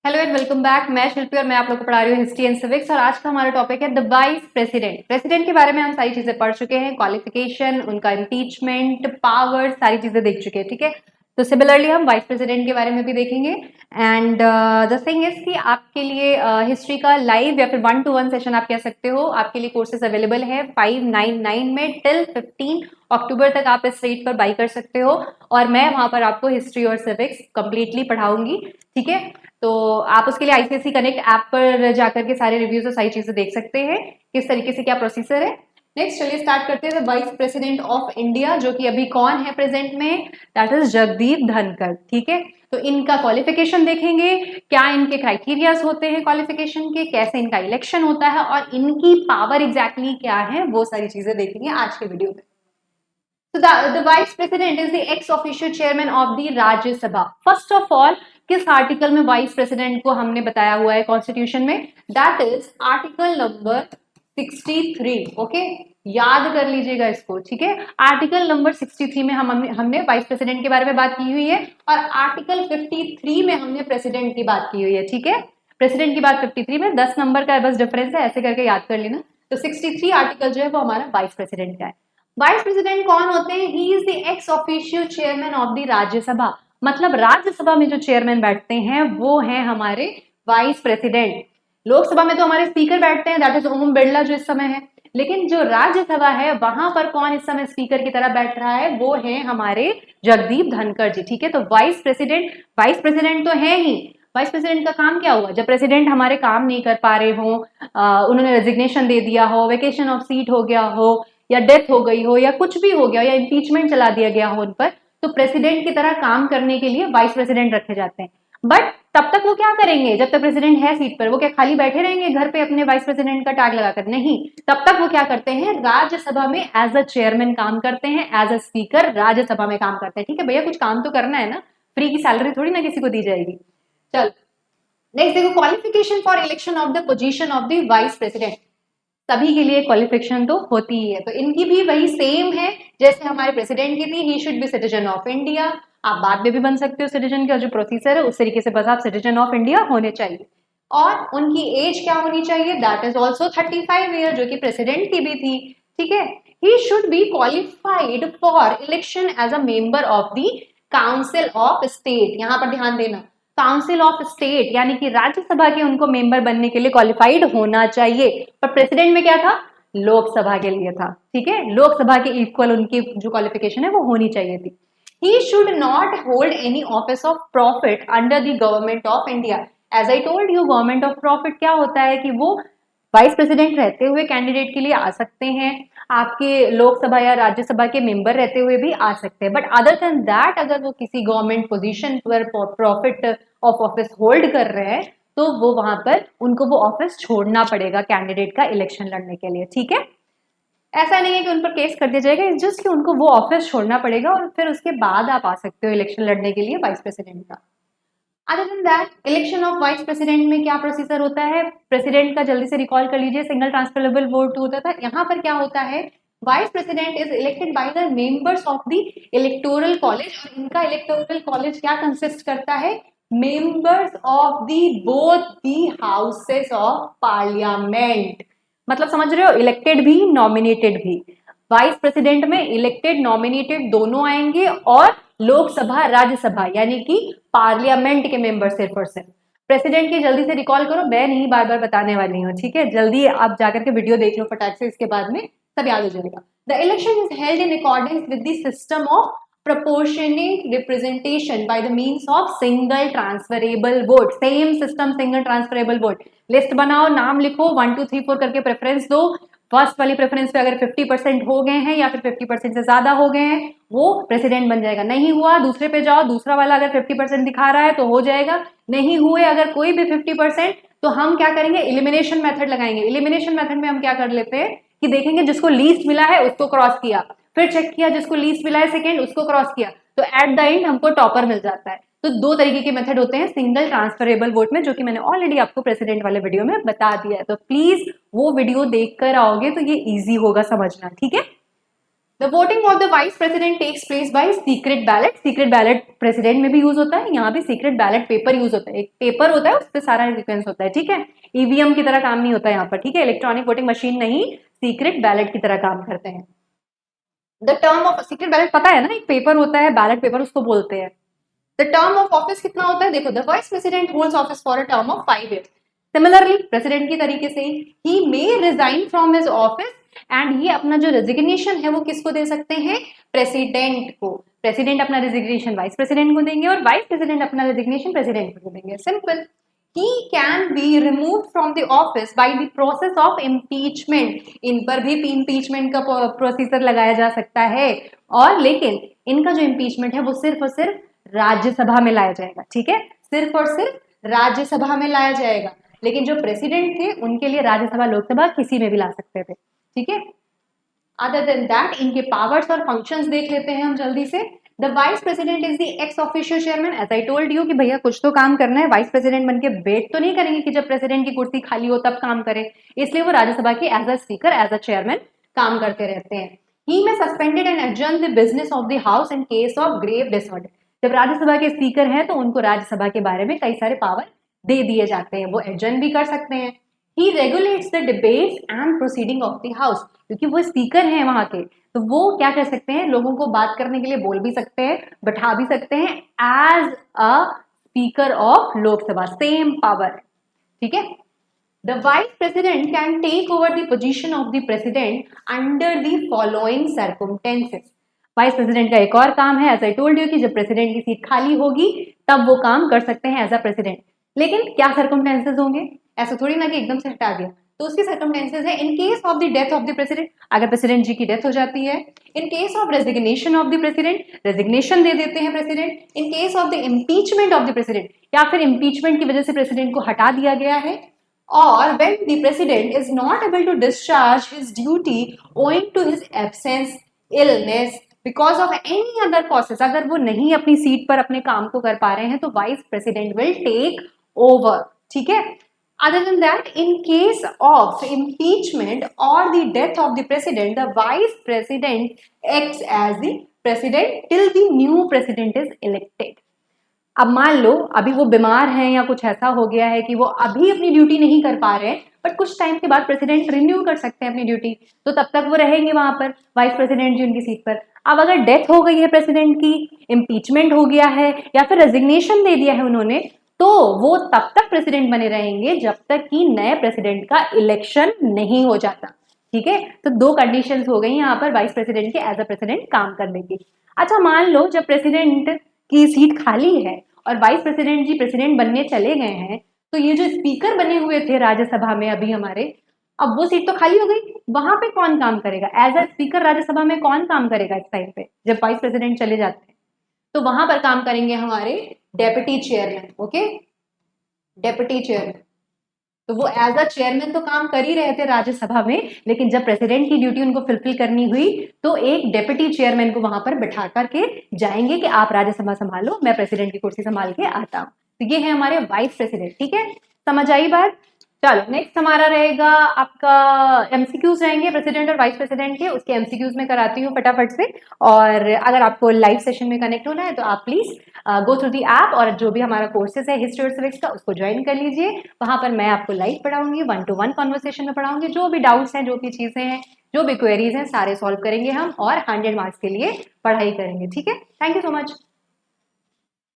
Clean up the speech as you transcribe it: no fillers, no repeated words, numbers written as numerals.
Hello and welcome back. मैं शिल्पी और मैं आप लोग को पढ़ा रही हूँ हिस्ट्री एंड सिविक्स और आज का हमारा टॉपिक है द वाइस प्रेसिडेंट। प्रेसिडेंट के बारे में हम सारी चीजें पढ़ चुके हैं, क्वालिफिकेशन, उनका इम्पीचमेंट, पावर, सारी चीजें देख चुके हैं। ठीक है, तो सिमिलरली हम वाइस प्रेसिडेंट के बारे में भी देखेंगे। एंड द थिंग इज कि आपके लिए हिस्ट्री का लाइव या फिर 1-to-1 सेशन आप कह सकते हो, आपके लिए कोर्सेज अवेलेबल है 599 में टिल 15 अक्टूबर तक आप इस रेट पर बाई कर सकते हो और मैं वहां पर आपको हिस्ट्री और सिविक्स कंप्लीटली पढ़ाऊंगी। ठीक है, तो आप उसके लिए आईसीएससी कनेक्ट ऐप पर जाकर के सारे रिव्यूज और सारी चीजें देख सकते हैं किस तरीके से क्या प्रोसीजर है। नेक्स्ट चलिए स्टार्ट करते हैं। वाइस प्रेसिडेंट ऑफ इंडिया जो कि अभी कौन है प्रेजेंट में, दैट इज जगदीप धनखड़। ठीक है, तो इनका क्वालिफिकेशन देखेंगे, क्या इनके क्राइटेरियाज होते हैं क्वालिफिकेशन के, कैसे इनका इलेक्शन होता है और इनकी पावर एग्जैक्टली क्या है, वो सारी चीजें देखेंगे आज के वीडियो में। So the vice president is the ex officio chairman of the राज्य सभा। फर्स्ट ऑफ ऑल किस आर्टिकल में वाइस प्रेसिडेंट को हमने बताया हुआ है कॉन्स्टिट्यूशन में, that is article number 63। Okay, याद कर लीजिएगा इसको। ठीक है, आर्टिकल नंबर 63 में हमने वाइस प्रेसिडेंट के बारे में बात की हुई है और आर्टिकल 53 में हमने प्रेसिडेंट की बात की हुई है। ठीक है, प्रेसिडेंट की बात 53 में 10 नंबर का बस डिफरेंस है, ऐसे करके याद कर लेना। तो 63 आर्टिकल जो है वो हमारा वाइस प्रेसिडेंट का है। वाइस प्रेसिडेंट कौन होते हैं? He is the x official chairman of the Rajya Sabha. मतलब राज्यसभा में जो चेयरमैन बैठते हैं वो हैं हमारे वाइस प्रेसिडेंट। लोकसभा में तो हमारे स्पीकर बैठते हैं, दैट इज ओम बिरला जो इस समय है, लेकिन जो राज्यसभा है वहां पर कौन इस समय स्पीकर की तरह बैठ रहा है, वो है हमारे जगदीप धनखड़ जी। ठीक है, तो वाइस प्रेसिडेंट तो है ही। वाइस प्रेसिडेंट का काम क्या हुआ? जब प्रेसिडेंट हमारे काम नहीं कर पा रहे हो, उन्होंने रेजिग्नेशन दे दिया हो, वेकेशन ऑफ सीट हो गया हो, या डेथ हो गई हो, या कुछ भी हो गया, या इम्पीचमेंट चला दिया गया हो उन पर, तो प्रेसिडेंट की तरह काम करने के लिए वाइस प्रेसिडेंट रखे जाते हैं। बट तब तक वो क्या करेंगे? जब तक प्रेसिडेंट है सीट पर, वो क्या खाली बैठे रहेंगे घर पे अपने वाइस प्रेसिडेंट का टैग लगाकर? नहीं, तब तक वो क्या करते हैं? राज्यसभा में एज अ चेयरमैन काम करते हैं, एज अ स्पीकर राज्यसभा में काम करते हैं। ठीक है भैया, कुछ काम तो करना है ना, फ्री की सैलरी थोड़ी ना किसी को दी जाएगी। चल नेक्स्ट देखो, qualification for election of the position of the vice president. सभी के लिए क्वालिफिकेशन तो होती ही है, तो इनकी भी वही सेम है जैसे हमारे प्रेसिडेंट की थी। ही should B citizen of India. आप बाद में भी बन सकते हो सिटीजन का जो प्रोसीजर है उस तरीके से, बस आप सिटीजन ऑफ इंडिया होने चाहिए। और उनकी एज क्या होनी चाहिए? दैट इज ऑल्सो 35 ईयर, जो कि प्रेसिडेंट की भी थी। ठीक है, he should be qualified for election as a member of the council of state. यहां पर ध्यान देना, काउंसिल ऑफ स्टेट यानी कि राज्यसभा के उनको मेंबर बनने के लिए क्वालिफाइड होना चाहिए। पर प्रेसिडेंट में क्या था? लोकसभा के लिए था। ठीक है, लोकसभा के इक्वल उनकी जो क्वालिफिकेशन है वो होनी चाहिए थी। He should not hold any office of profit under the government of India. As I told you, government of profit क्या होता है कि वो वाइस प्रेसिडेंट रहते हुए कैंडिडेट के लिए आ सकते हैं, आपके लोकसभा या राज्यसभा के मेंबर रहते हुए भी आ सकते हैं, बट अदर देन दैट अगर वो किसी गवर्नमेंट पोजीशन पर प्रॉफिट ऑफ ऑफिस होल्ड कर रहे हैं तो वो वहां पर उनको वो ऑफिस छोड़ना पड़ेगा कैंडिडेट का इलेक्शन लड़ने के लिए। ठीक है, ऐसा नहीं है कि उन पर केस कर दिया जाएगा, इट्स जस्ट कि उनको वो ऑफिस छोड़ना पड़ेगा और फिर उसके बाद आप आ सकते हो इलेक्शन लड़ने के लिए वाइस प्रेसिडेंट का। Other than that election of vice president में क्या प्रोसीजर होता है? प्रेसिडेंट का जल्दी से रिकॉल कर लीजिए, सिंगल ट्रांसफरेबल वोट होता था। यहाँ पर क्या होता है? Vice president is elected by the members of the electoral college और इनका इलेक्टोरल कॉलेज क्या कंसिस्ट करता है? Members of the both the houses of parliament. मतलब समझ रहे हो, इलेक्टेड भी नॉमिनेटेड भी। वाइस प्रेसिडेंट में इलेक्टेड नॉमिनेटेड दोनों आएंगे और लोकसभा राज्यसभा यानी कि पार्लियामेंट के मेंबर सिर्फ और सिर्फ। प्रेसिडेंट की जल्दी से रिकॉल करो, मैं नहीं बार बार बताने वाली हूँ। ठीक है, जल्दी आप जाकर के वीडियो देख लो फटाक से, इसके बाद में सब याद हो जाएगा। The election is held in accordance with the system of proportionate representation by the means of single transferable vote। Same system, single transferable vote. List बनाओ, नाम लिखो, 1 2 3 4 करके प्रेफरेंस दो। फर्स्ट वाली प्रेफरेंस पे अगर 50% हो गए हैं या फिर 50% से ज्यादा हो गए हैं वो प्रेसिडेंट बन जाएगा। नहीं हुआ, दूसरे पे जाओ, दूसरा वाला अगर 50% दिखा रहा है तो हो जाएगा। नहीं हुए अगर कोई भी 50%, तो हम क्या करेंगे? इलिमिनेशन मेथड लगाएंगे। इलिमिनेशन मेथड में हम क्या कर लेते हैं कि देखेंगे जिसको लीस्ट मिला है उसको क्रॉस किया, फिर चेक किया जिसको लीस्ट मिला है सेकेंड उसको क्रॉस किया, तो एट द एंड हमको टॉपर मिल जाता है। तो दो तरीके के मेथड होते हैं सिंगल ट्रांसफरेबल वोट में, जो कि मैंने ऑलरेडी आपको प्रेसिडेंट वाले वीडियो में बता दिया है, तो प्लीज वो वीडियो देखकर आओगे तो ये इजी होगा समझना। ठीक है, the voting of the vice president takes place by secret ballot. Secret ballot president में भी यूज होता है, यहाँ भी सीक्रेट बैलेट पेपर यूज होता है। एक पेपर होता है, उस पर सारा सीक्वेंस होता है, ठीक है। ईवीएम की तरह काम नहीं होता यहाँ पर, ठीक है। इलेक्ट्रॉनिक वोटिंग मशीन नहीं, सीक्रेट बैलेट की तरह काम करते हैं। The term of secret ballot पता है ना, एक पेपर होता है बैलेट पेपर, उसको बोलते हैं। द टर्म ऑफ ऑफिस कितना होता है, देखो, the vice president holds office for a term of 5 years। Similarly president की तरीके से ही may resign from his office, and ये अपना जो रेजिग्नेशन है वो किसको दे सकते हैं, प्रेसिडेंट को। प्रेसिडेंट अपना रेजिग्नेशन वाइस प्रेसिडेंट को देंगे और वाइस प्रेसिडेंट अपना रेजिग्नेशन प्रेसिडेंट को देंगे, simple. He can be removed from the office by the process of impeachment। इन पर भी impeachment का प्रोसीजर लगाया जा सकता है, और लेकिन इनका जो impeachment है वो सिर्फ और सिर्फ राज्यसभा में लाया जाएगा, ठीक है। सिर्फ और सिर्फ राज्यसभा में लाया जाएगा, लेकिन जो प्रेसिडेंट थे उनके लिए राज्यसभा लोकसभा किसी में भी ला सकते थे, ठीक है। अदर देन दैट इनके पावर्स और फंक्शंस देख लेते हैं हम जल्दी से। The vice president is the ex officio chairman. As I told you कि भैया कुछ तो काम करना है, वाइस प्रेसिडेंट बनके वेट तो नहीं करेंगे कि जब प्रेसिडेंट की कुर्सी खाली हो तब काम करें, इसलिए वो राज्यसभा के as a speaker, as a chairman काम करते रहते हैं। He may suspended and adjourn the business of the house in case of grave disorder. जब राज्यसभा के स्पीकर हैं तो उनको राज्यसभा के बारे में कई सारे पावर दे दिए जाते हैं, वो एडजर्न भी कर सकते हैं। He regulates the debates and proceeding of the house, क्योंकि वो स्पीकर हैं वहां के, तो वो क्या कर सकते हैं, लोगों को बात करने के लिए बोल भी सकते हैं, बैठा भी सकते हैं, as a speaker of Lok Sabha, same power, ठीक है। The vice president can take over the position of the president under the following circumstances. Vice president का एक और काम है, एज आई टोल्ड यू, कि जब प्रेसिडेंट की सीट खाली होगी तब वो काम कर सकते हैं एज अ प्रेसिडेंट। लेकिन क्या सर्कमस्टेंसेस होंगे, ऐसा थोड़ी ना कि एकदम से हटा दिया, तो उसके सर्कमस्टेंसेस है, in case of the death of the president, अगर प्रेसिडेंट जी की डेथ हो जाती है। In case of resignation of the president, resignation दे देते हैं president. In case of the impeachment of the president, या फिर इम्पीचमेंट की वजह से प्रेसिडेंट को हटा दिया गया है। और when the president is not able to discharge his duty owing to his absence, illness, because of any other causes, अगर वो नहीं अपनी सीट पर अपने काम को कर पा रहे हैं तो vice president will take over, ठीक है। Other than that, in case of impeachment or the death of the president, the vice president acts as the president till the new president is elected। अब मान लो अभी वो बीमार हैं या कुछ ऐसा हो गया है कि वो अभी अपनी ड्यूटी नहीं कर पा रहे हैं, बट कुछ टाइम के बाद प्रेसिडेंट रिन्यू कर सकते हैं अपनी ड्यूटी, तो तब तक वो रहेंगे वहां पर वाइस प्रेसिडेंट जी उनकी सीट पर। अब अगर डेथ हो गई है प्रेसिडेंट की, इम्पीचमेंट हो गया है या फिर रेजिग्नेशन दे दिया है उन्होंने, तो वो तब तक प्रेसिडेंट बने रहेंगे जब तक कि नए प्रेसिडेंट का इलेक्शन नहीं हो जाता, ठीक है। तो दो कंडीशंस हो गई यहाँ पर वाइस प्रेसिडेंट के एज अ प्रेसिडेंट काम करने की। अच्छा, मान लो जब प्रेसिडेंट की सीट खाली है और वाइस प्रेसिडेंट जी प्रेसिडेंट बनने चले गए हैं, तो ये जो स्पीकर बने हुए थे राज्यसभा में अभी हमारे, अब वो सीट तो खाली हो गई, वहां पे कौन काम करेगा एज अ स्पीकर राज्यसभा में, कौन काम करेगा इस टाइम पे जब वाइस प्रेसिडेंट चले जाते हैं, तो वहां पर काम करेंगे हमारे deputy chairman, okay, deputy chairman. तो वो एज अ चेयरमैन तो काम कर ही रहे थे राज्यसभा में, लेकिन जब प्रेसिडेंट की ड्यूटी उनको फुलफिल करनी हुई तो एक डेप्यूटी चेयरमैन को वहां पर बैठा करके जाएंगे कि आप राज्यसभा संभालो, मैं प्रेसिडेंट की कुर्सी संभाल के आता हूँ। तो ये है हमारे वाइस प्रेसिडेंट, ठीक है, समझ आई बात। चलो नेक्स्ट हमारा रहेगा आपका एमसीक्यूज रहेंगे प्रेसिडेंट और वाइस प्रेसिडेंट के, उसके एमसीक्यूज में कराती हूँ फटाफट से। और अगर आपको लाइव सेशन में कनेक्ट होना है तो आप please go through the app, और जो भी हमारा कोर्सेज है हिस्ट्री और सिविक्स का उसको ज्वाइन कर लीजिए। वहां पर मैं आपको लाइव पढ़ाऊंगी, 1-to-1 कॉन्वर्सेशन में पढ़ाऊंगी, जो भी डाउट्स हैं, जो भी चीजें हैं, जो भी क्वेरीज हैं, सारे सॉल्व करेंगे हम और 100 मार्क्स के लिए पढ़ाई करेंगे, ठीक है। Thank you so much.